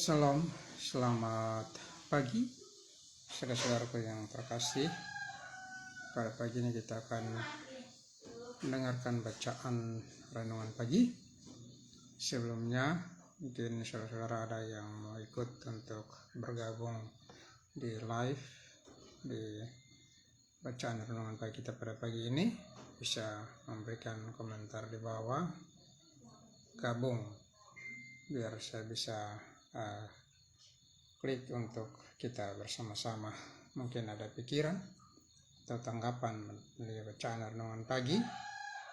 Salam, selamat pagi saudara-saudaraku yang terkasih. Pada pagi ini kita akan mendengarkan bacaan renungan pagi. Sebelumnya mungkin saudara-saudara ada yang mau ikut untuk bergabung di live di bacaan renungan pagi kita pada pagi ini, bisa memberikan komentar di bawah, gabung biar saya bisa klik untuk kita bersama-sama. Mungkin ada pikiran atau tanggapan dari bacaan renungan pagi,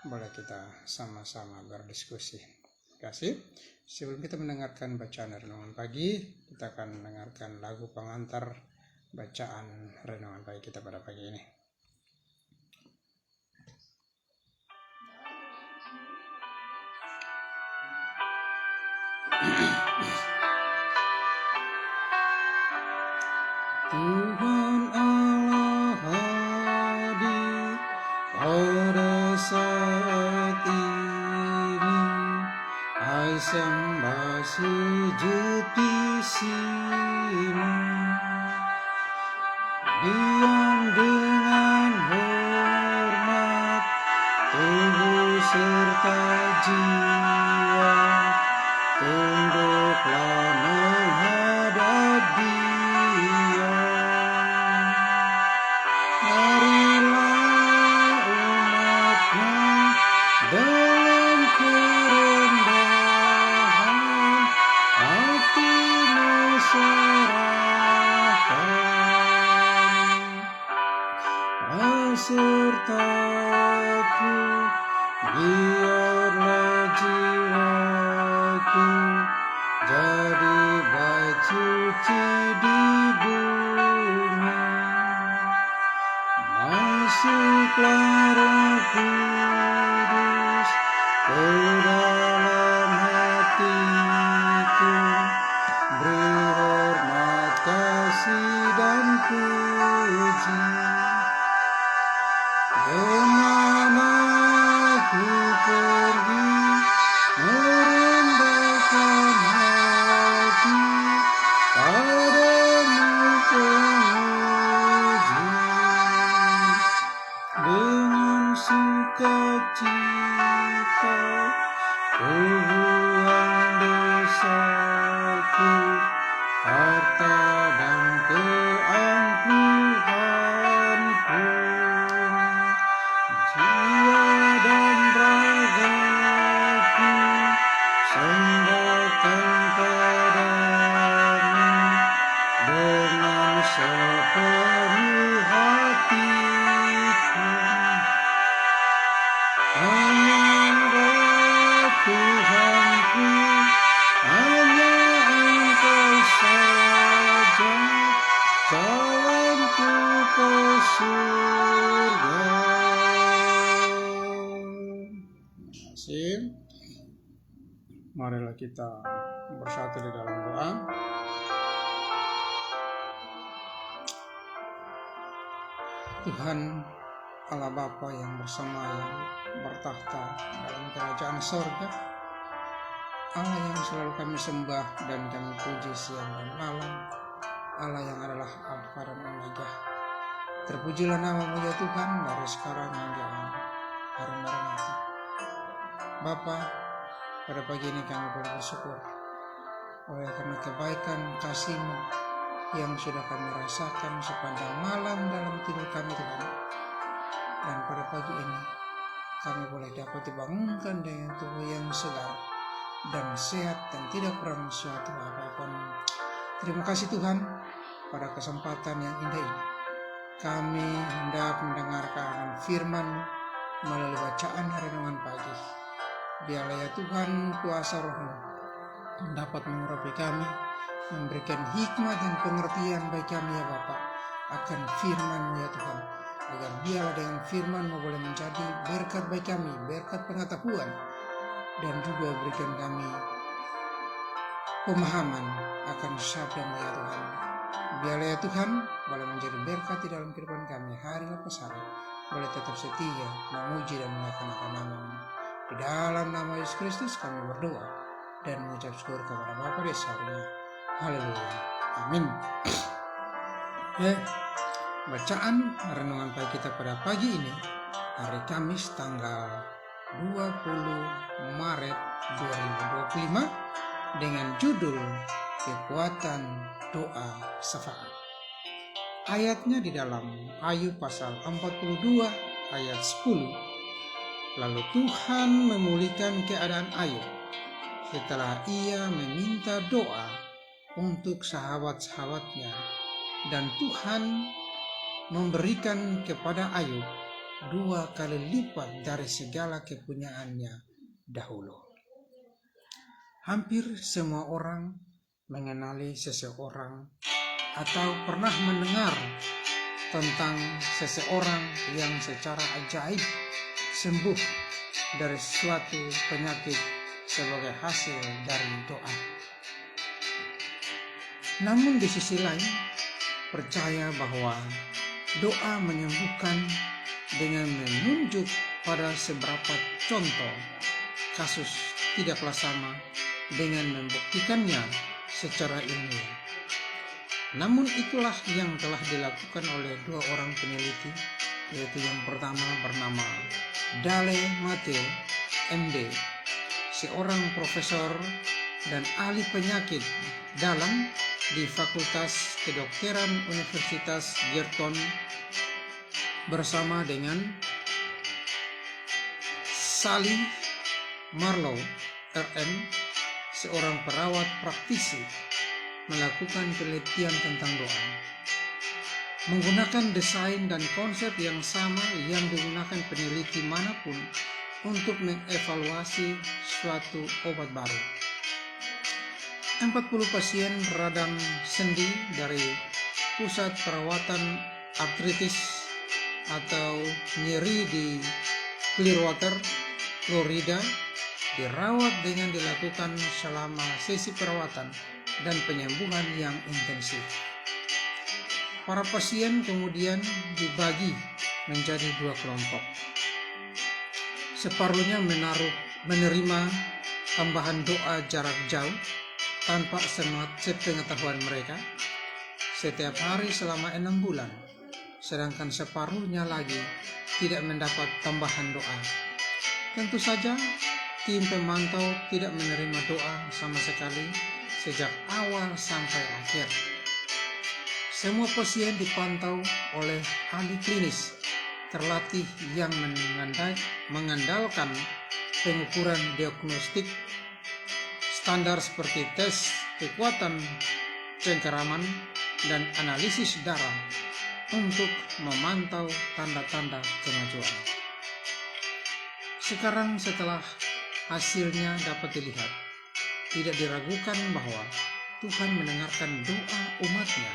boleh kita sama-sama berdiskusi. Terima kasih. Sebelum kita mendengarkan bacaan renungan pagi, kita akan mendengarkan lagu pengantar bacaan renungan pagi kita pada pagi ini. Tuhan Allah hadir pada saat ini, hai sembah sujud di sini, diam dengan hormat tubuh serta jiwa, tunduklah menghadap Dia. Marilah umatnya dalam kerendahan hatimu serahkan, sertaku biarlah jiwaku jadi bait suci di bumi. Masuklah Roh Kudus ke dalam hatiku, beri hormat, kasih dan puji. Kemana ku pergi, merendahkan hati padamu pemuji. Dengan sukacita ku buang dosaku, harta dan keangkuhanku, jiwa dan ragaku sembahkan padamu dengan sepenuh hatiku. Hanya Engkau Tuhanku, hanya Engkau saja jalanku ke surga. Terima kasih. Marilah kita bersatu di dalam doa. Tuhan Allah Bapa yang bersemayam bertahta dalam kerajaan sorga, Allah yang selalu kami sembah dan kami puji siang dan malam, Allah yang adalah Alfa dan Omega. Terpujilah nama-Mu ya Tuhan, dari sekarang hingga hari-hari nanti. Bapa, pada pagi ini kami boleh bersyukur oleh karena kebaikan kasih-Mu yang sudah kami rasakan sepanjang malam dalam tidur kami Tuhan. Dan pada pagi ini kami boleh dapat dibangunkan dengan tubuh yang segar dan sehat dan tidak kurang suatu apapun. Terima kasih Tuhan, pada kesempatan yang indah ini kami hendak mendengarkan firman melalui bacaan renungan pagi. Biarlah ya Tuhan kuasa Roh-Mu dapat mengurapi kami, memberikan hikmat dan pengertian bagi kami ya Bapa akan firman-Mu ya Tuhan, agar biarlah dengan firman-Mu boleh menjadi berkat bagi kami, berkat pengetahuan, dan juga berikan kami pemahaman akan sabda-Mu ya Tuhan. Biarlah ya Tuhan boleh menjadi berkat di dalam kehidupan kami hari lepas hari, boleh tetap setia memuji dan melaksanakan nama-Mu. Di dalam nama Yesus Kristus kami berdoa dan mengucap syukur kepada Bapa di sorga. Haleluya. Amin. Ya, bacaan renungan pagi kita pada pagi ini, hari Kamis tanggal 20 Maret 2025 dengan judul Kekuatan Doa Syafaat. Ayatnya di dalam Ayub pasal 42 ayat 10. Lalu Tuhan memulihkan keadaan Ayub setelah ia meminta doa untuk sahabat-sahabatnya, dan Tuhan memberikan kepada Ayub 2 kali lipat dari segala kepunyaannya dahulu. Hampir semua orang mengenali seseorang atau pernah mendengar tentang seseorang yang secara ajaib sembuh dari suatu penyakit sebagai hasil dari doa. Namun di sisi lain, percaya bahwa doa menyembuhkan dengan menunjuk pada seberapa contoh kasus tidaklah sama dengan membuktikannya secara ilmiah. Namun itulah yang telah dilakukan oleh 2 orang peneliti, yaitu yang pertama bernama Dale Mateo, MD, seorang profesor dan ahli penyakit dalam di Fakultas Kedokteran Universitas Girton, bersama dengan Sally Marlowe, RN, seorang perawat praktisi, melakukan penelitian tentang doa. Menggunakan desain dan konsep yang sama yang digunakan peneliti manapun untuk mengevaluasi suatu obat baru. 40 pasien radang sendi dari pusat perawatan artritis atau nyeri di Clearwater, Florida, dirawat dengan dilakukan selama sesi perawatan dan penyembuhan yang intensif. Para pasien kemudian dibagi menjadi 2 kelompok. Separuhnya menerima tambahan doa jarak jauh tanpa sepengetahuan mereka setiap hari selama 6 bulan, sedangkan separuhnya lagi tidak mendapat tambahan doa. Tentu saja tim pemantau tidak menerima doa sama sekali sejak awal sampai akhir. Semua pasien dipantau oleh ahli klinis terlatih yang mengandalkan pengukuran diagnostik standar seperti tes kekuatan cengkeraman dan analisis darah untuk memantau tanda-tanda kemajuan. Sekarang setelah hasilnya dapat dilihat, tidak diragukan bahwa Tuhan mendengarkan doa umatnya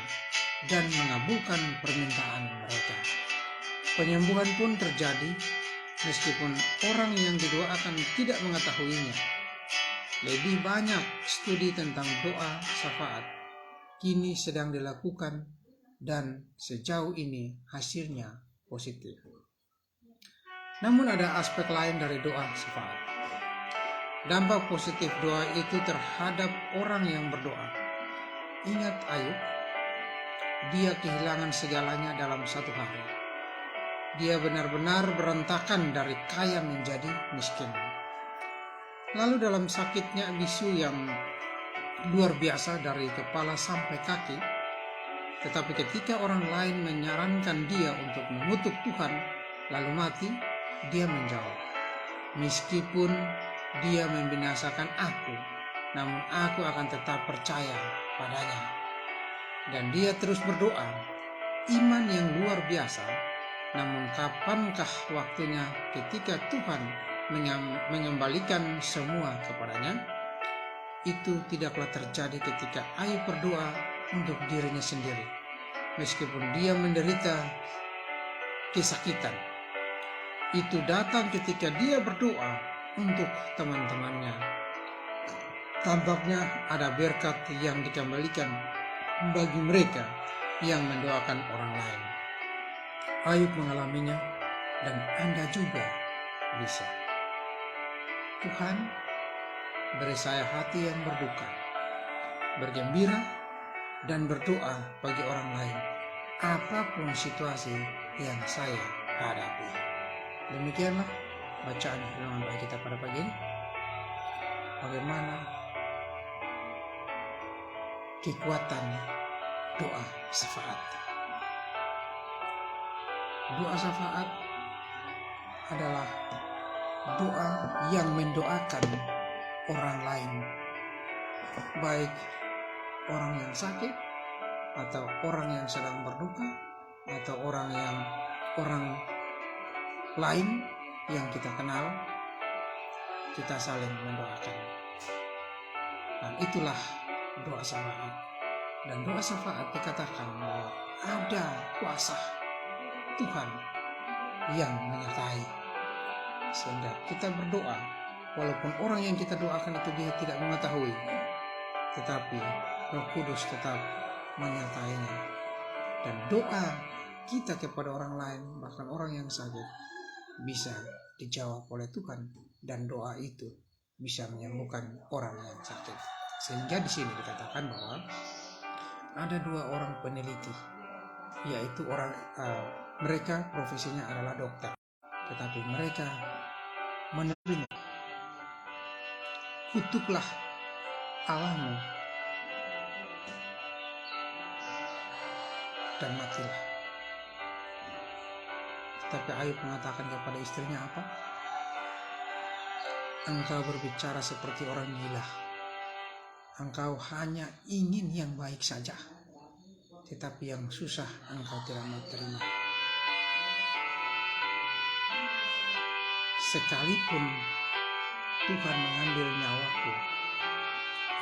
dan mengabulkan permintaan mereka. Penyembuhan pun terjadi meskipun orang yang didoakan tidak mengetahuinya. Lebih banyak studi tentang doa syafaat kini sedang dilakukan dan sejauh ini hasilnya positif. Namun ada aspek lain dari doa syafaat. Dampak positif doa itu terhadap orang yang berdoa. Ingat Ayub, dia kehilangan segalanya dalam 1 hari. Dia benar-benar berantakan dari kaya menjadi miskin. Lalu dalam sakitnya bisu yang luar biasa dari kepala sampai kaki, tetapi ketika orang lain menyarankan dia untuk mengutuk Tuhan lalu mati, dia menjawab, "Meskipun dia membinasakan aku, namun aku akan tetap percaya padanya." Dan dia terus berdoa, iman yang luar biasa. Namun kapankah waktunya ketika Tuhan mengembalikan semua kepadanya? Itu tidaklah terjadi ketika Ayub berdoa untuk dirinya sendiri, meskipun dia menderita kesakitan. Itu datang ketika dia berdoa untuk teman-temannya. Tampaknya ada berkat yang dikembalikan bagi mereka yang mendoakan orang lain. Ayub mengalaminya dan Anda juga bisa. Tuhan, beri saya hati yang berduka bergembira, dan berdoa bagi orang lain, apapun situasi yang saya hadapi. Demikianlah bacaan firman bagi kita pada pagi ini. Bagaimana kekuatan doa syafaat. Doa syafaat adalah doa yang mendoakan orang lain, baik orang yang sakit atau orang yang sedang berduka atau orang lain yang kita kenal, kita saling mendoakan. Dan itulah doa syafaat. Dan doa syafaat dikatakan bahwa ada kuasa Tuhan yang menyertai, sehingga kita berdoa walaupun orang yang kita doakan itu dia tidak mengetahui, tetapi Roh Kudus tetap menyertainya. Dan doa kita kepada orang lain, bahkan orang yang sakit, bisa dijawab oleh Tuhan, dan doa itu bisa menyembuhkan orang yang sakit. Sehingga di sini dikatakan bahwa ada 2 orang peneliti, yaitu mereka profesinya adalah dokter, tetapi mereka menerima kutuklah Allahmu dan matilah. Tetapi Ayub mengatakan kepada istrinya apa? Engkau berbicara seperti orang gila. Engkau hanya ingin yang baik saja, tetapi yang susah engkau tidak mau terima. Sekalipun Tuhan mengambil nyawaku,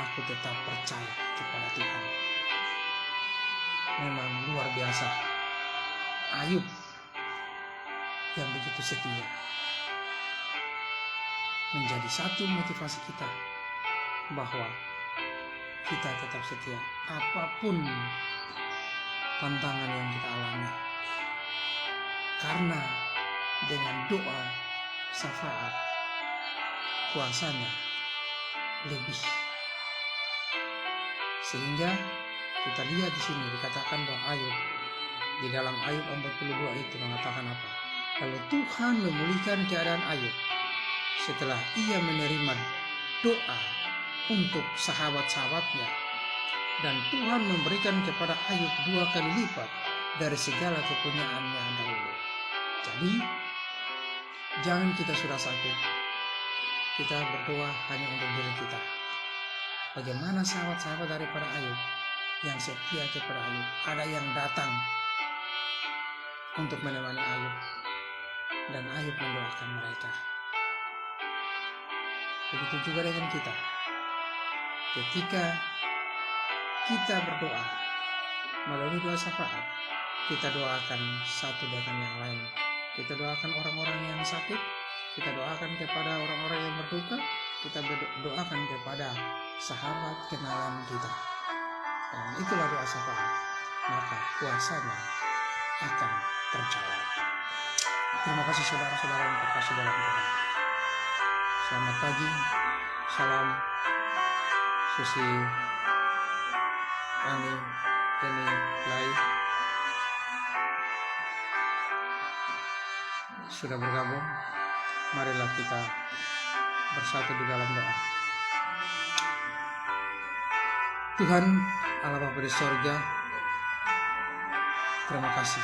aku tetap percaya kepada Tuhan. Memang luar biasa Ayub yang begitu setia, menjadi satu motivasi kita bahwa kita tetap setia apapun tantangan yang kita alami, karena dengan doa syafaat kuasanya lebih. Sehingga kita lihat di sini dikatakan bahwa Ayub di dalam Ayub 42 itu mengatakan apa? Lalu Tuhan memulihkan keadaan Ayub setelah ia menerima doa untuk sahabat-sahabatnya, dan Tuhan memberikan kepada Ayub 2 kali lipat dari segala kepunyaannya dahulu. Jadi jangan kita sudah sakit kita berdoa hanya untuk diri kita. Bagaimana sahabat-sahabat daripada Ayub yang setia kepada Ayub, ada yang datang untuk menemani Ayub, dan Ayub mendoakan mereka. Begitu juga dengan kita. Ketika kita berdoa melalui doa syafaat, kita doakan satu dengan yang lain. Kita doakan orang-orang yang sakit, kita doakan kepada orang-orang yang berduka, kita doakan kepada sahabat kenalan kita. Dan itulah doa syafaat, maka kuasanya akan terjawab. Terima kasih saudara-saudara yang terkasih dalam Tuhan. Selamat pagi, salam Susi Ani Lai sudah bergabung. Marilah kita bersatu di dalam doa. Tuhan Allah Bapa di sorga, terima kasih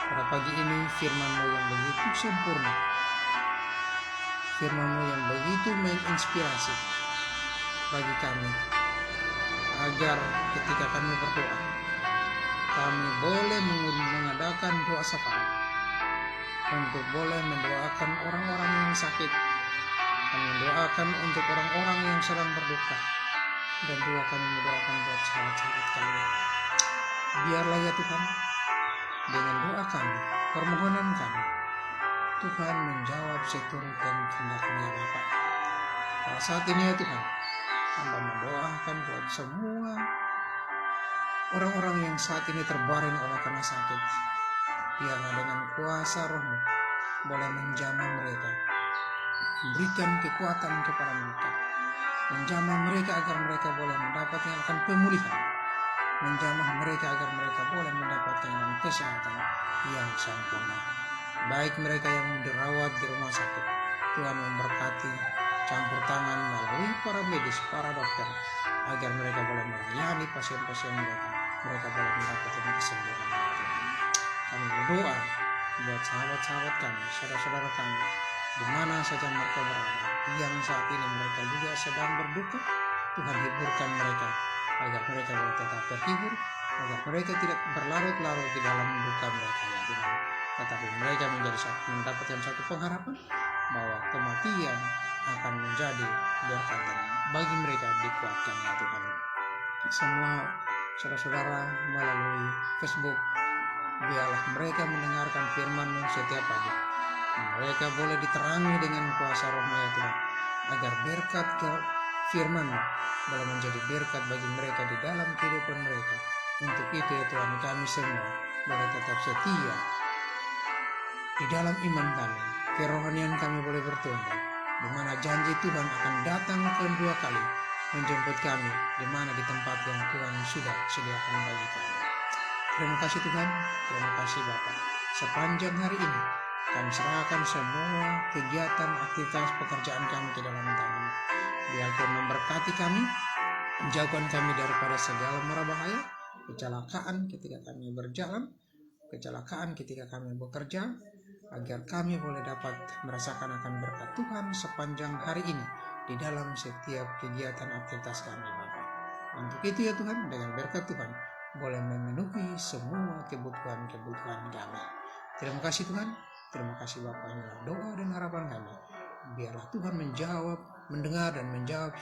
pada pagi ini firman-Mu yang begitu sempurna, firman-Mu yang begitu menginspirasi bagi kami, agar ketika kami berdoa, kami boleh mengadakan doa syafaat untuk boleh mendoakan orang-orang yang sakit, mendoakan untuk orang-orang yang sedang berduka, dan juga kami mendoakan buat sahabat-sahabat kami. Biarlah ya Tuhan, dengan doa kami, permohonan kami, Tuhan menjawab seturut dan kehendak-Mu ya Bapa. Pada saat ini ya Tuhan, Hamba mendoakan buat semua orang-orang yang saat ini terbaring oleh karena sakit. Biarlah dengan kuasa Roh-Mu boleh menjamah mereka, berikan kekuatan kepada mereka, menjamah mereka agar mereka boleh mendapatkan akan pemulihan, menjamah mereka agar mereka boleh mendapatkan kesehatan yang sempurna. Baik mereka yang dirawat di rumah sakit, Tuhan memberkati, campur tangan melalui para medis, para dokter, agar mereka boleh melayani pasien-pasien mereka boleh mendapatkan kesembuhan. Kami berdoa buat sahabat-sahabat kami, saudara-saudara kami, di mana saja mereka berada, yang saat ini mereka juga sedang berduka, Tuhan hiburkan mereka, agar mereka boleh tetap terhibur, agar mereka tidak berlarut-larut di dalam duka mereka, ya Tuhan. Tetapi mereka mendapatkan satu pengharapan bahwa kematian akan menjadi berkat bagi mereka, dikuatkan ya Tuhan. Semua saudara-saudara melalui Facebook, biarlah mereka mendengarkan firman-Mu setiap pagi. Mereka boleh diterangi dengan kuasa Roh-Mu ya Tuhan, agar berkat firman-Mu boleh menjadi berkat bagi mereka di dalam kehidupan mereka. Untuk itu ya Tuhan, kami semua boleh tetap setia di dalam iman kami, kerohanian kami boleh bertumbuh, di mana janji Tuhan akan datang kedua kali menjemput kami, di mana di tempat yang Tuhan sudah sediakan bagi kami. Terima kasih Tuhan, terima kasih Bapa. Sepanjang hari ini kami serahkan semua kegiatan, aktivitas, pekerjaan kami ke dalam tangan. Biar Tuhan memberkati kami, menjauhkan kami daripada segala mara bahaya, kecelakaan ketika kami berjalan, kecelakaan ketika kami bekerja, agar kami boleh dapat merasakan akan berkat Tuhan sepanjang hari ini di dalam setiap kegiatan aktivitas kami Bapak. Untuk itu ya Tuhan, dengan berkat Tuhan boleh memenuhi semua kebutuhan kami. Terima kasih Tuhan, terima kasih Bapak. Inilah doa dan harapan kami. Biarlah Tuhan menjawab, mendengar dan menjawab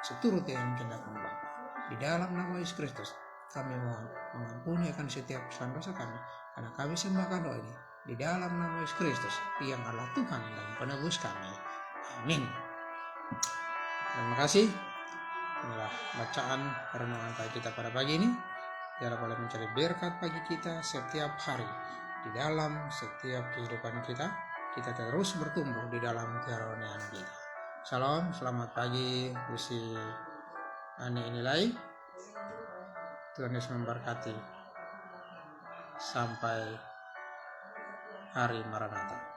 seturut yang kehendak-Mu Bapa. Di dalam nama Yesus Kristus kami mohon, mengampuni akan setiap kesalahan dosa kami, karena kami sembahkan doa ini di dalam nama Yesus Kristus yang adalah Tuhan dan penebus kami. Amin. Terima kasih. Inilah bacaan renungan pagi kita pada pagi ini. Biar boleh mencari berkat bagi kita setiap hari. Di dalam setiap kehidupan kita terus bertumbuh di dalam kerohanian kita. Shalom, selamat pagi Gusti Ani Nilai. Tuhan Yesus memberkati. Sampai hari Maranatha.